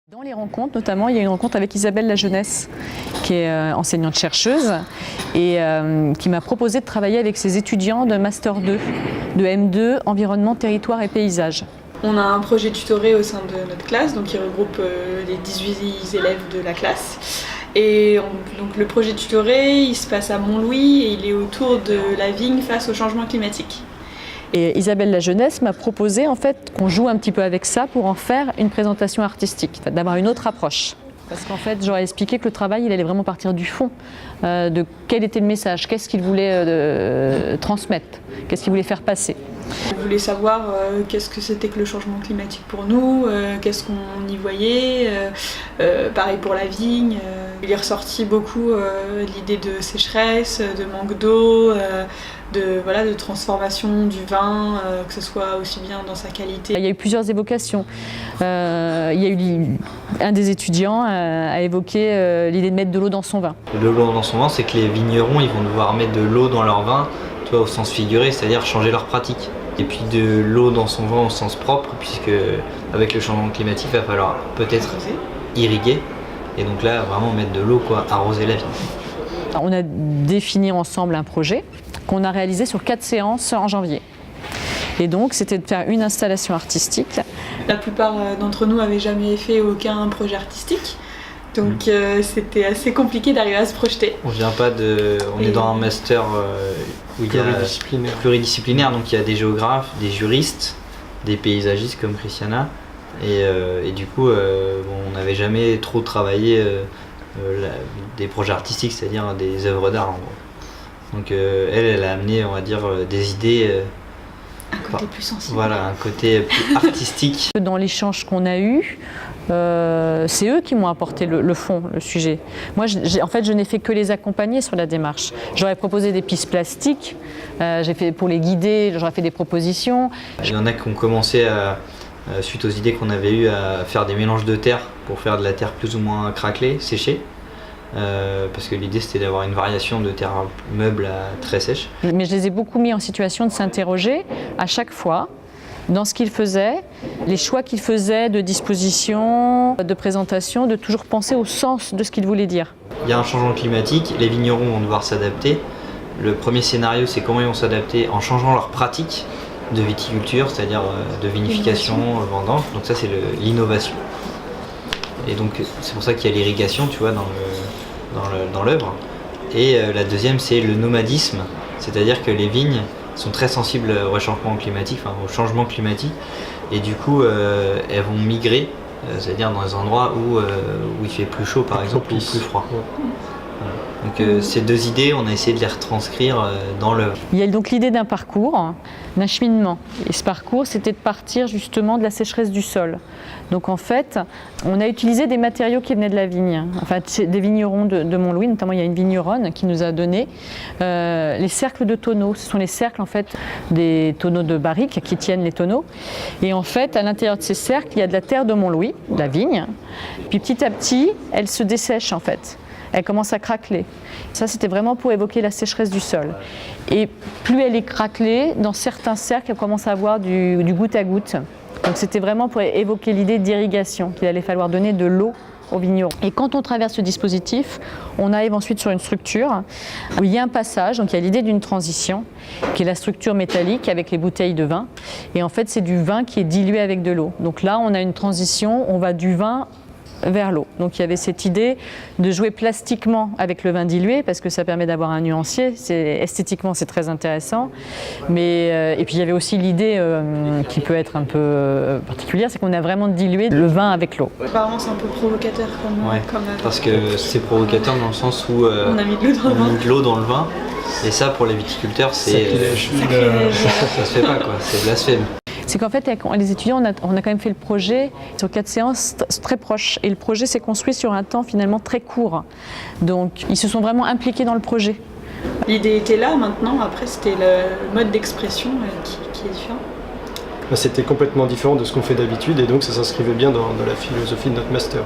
Dans les rencontres, notamment, il y a une rencontre avec Isabelle Lajeunesse, qui est enseignante-chercheuse et qui m'a proposé de travailler avec ses étudiants de Master 2, de M2, Environnement, Territoire et Paysage. On a un projet tutoré au sein de notre classe, donc qui regroupe les 18 élèves de la classe. Et donc le projet tutoré, il se passe à Montlouis et il est autour de la vigne face au changement climatique. Et Isabelle Lajeunesse m'a proposé en fait qu'on joue un petit peu avec ça pour en faire une présentation artistique, d'avoir une autre approche. Parce qu'en fait, j'aurais expliqué que le travail, il allait vraiment partir du fond, de quel était le message, qu'est-ce qu'il voulait transmettre, qu'est-ce qu'il voulait faire passer. Je voulais savoir qu'est-ce que c'était que le changement climatique pour nous, qu'est-ce qu'on y voyait, pareil pour la vigne. Il est ressorti beaucoup l'idée de sécheresse, de manque d'eau, de transformation du vin, que ce soit aussi bien dans sa qualité. Il y a eu plusieurs évocations. Il y a eu un des étudiants a évoqué l'idée de mettre de l'eau dans son vin. De l'eau dans son vin, c'est que les vignerons ils vont devoir mettre de l'eau dans leur vin, au sens figuré, c'est-à-dire changer leur pratique. Et puis de l'eau dans son vin au sens propre, puisque avec le changement climatique, il va falloir peut-être irriguer. Et donc là, vraiment mettre de l'eau, arroser la vigne. On a défini ensemble un projet qu'on a réalisé sur 4 séances en janvier. Et donc, c'était de faire une installation artistique. La plupart d'entre nous n'avaient jamais fait aucun projet artistique. Donc c'était assez compliqué d'arriver à se projeter. On est dans un master où il y a pluridisciplinaire, donc il y a des géographes, des juristes, des paysagistes comme Christiana. Et du coup, on n'avait jamais trop travaillé des projets artistiques, c'est-à-dire des œuvres d'art en gros. Donc elle a amené, on va dire, des idées. Un côté plus sensible. Voilà, un côté plus artistique. Dans l'échange qu'on a eu, c'est eux qui m'ont apporté le fond, le sujet. Moi, en fait, je n'ai fait que les accompagner sur la démarche. J'aurais proposé des pistes plastiques, pour les guider, j'aurais fait des propositions. Il y en a qui ont commencé, suite aux idées qu'on avait eues, à faire des mélanges de terre pour faire de la terre plus ou moins craquelée, séchée. Parce que l'idée c'était d'avoir une variation de terre meuble à très sèche. Mais je les ai beaucoup mis en situation de s'interroger à chaque fois dans ce qu'ils faisaient, les choix qu'ils faisaient de disposition, de présentation, de toujours penser au sens de ce qu'ils voulaient dire. Il y a un changement climatique, les vignerons vont devoir s'adapter. Le premier scénario c'est comment ils vont s'adapter en changeant leur pratique de viticulture, c'est-à-dire de vinification, vendange. Donc ça c'est l'innovation. Et donc c'est pour ça qu'il y a l'irrigation, tu vois, dans l'œuvre. Et la deuxième, c'est le nomadisme, c'est-à-dire que les vignes sont très sensibles au réchauffement climatique, au changement climatique, et du coup, elles vont migrer, c'est-à-dire dans des endroits où il fait plus chaud, par exemple, ou plus froid. Voilà. Donc ces deux idées, on a essayé de les retranscrire dans l'œuvre. Il y a donc l'idée d'un parcours, d'un cheminement. Et ce parcours, c'était de partir justement de la sécheresse du sol. Donc en fait, on a utilisé des matériaux qui venaient de la vigne, enfin des vignerons de Montlouis, notamment il y a une vigneronne qui nous a donné les cercles de tonneaux. Ce sont les cercles en fait des tonneaux de barriques qui tiennent les tonneaux. Et en fait, à l'intérieur de ces cercles, il y a de la terre de Montlouis, de la vigne. Puis petit à petit, elle se dessèche en fait. Elle commence à craqueler. Ça, c'était vraiment pour évoquer la sécheresse du sol. Et plus elle est craquelée, dans certains cercles, elle commence à avoir du goutte à goutte. Donc c'était vraiment pour évoquer l'idée d'irrigation, qu'il allait falloir donner de l'eau aux vignerons. Et quand on traverse ce dispositif, on arrive ensuite sur une structure où il y a un passage, donc il y a l'idée d'une transition, qui est la structure métallique avec les bouteilles de vin. Et en fait, c'est du vin qui est dilué avec de l'eau. Donc là, on a une transition, on va du vin vers l'eau. Donc il y avait cette idée de jouer plastiquement avec le vin dilué parce que ça permet d'avoir un nuancier. Esthétiquement, c'est très intéressant. Et puis il y avait aussi l'idée qui peut être un peu particulière, c'est qu'on a vraiment dilué le vin avec l'eau. Apparemment, c'est un peu provocateur comme parce que c'est provocateur dans le sens où on a mis de l'eau dans le vin. Et ça, pour les viticulteurs, ça se fait pas, c'est blasphème. C'est qu'en fait, avec les étudiants, on a quand même fait le projet sur 4 séances très proches. Et le projet s'est construit sur un temps finalement très court. Donc, ils se sont vraiment impliqués dans le projet. L'idée était là, maintenant. Après, c'était le mode d'expression qui est différent. C'était complètement différent de ce qu'on fait d'habitude et donc ça s'inscrivait bien dans la philosophie de notre master.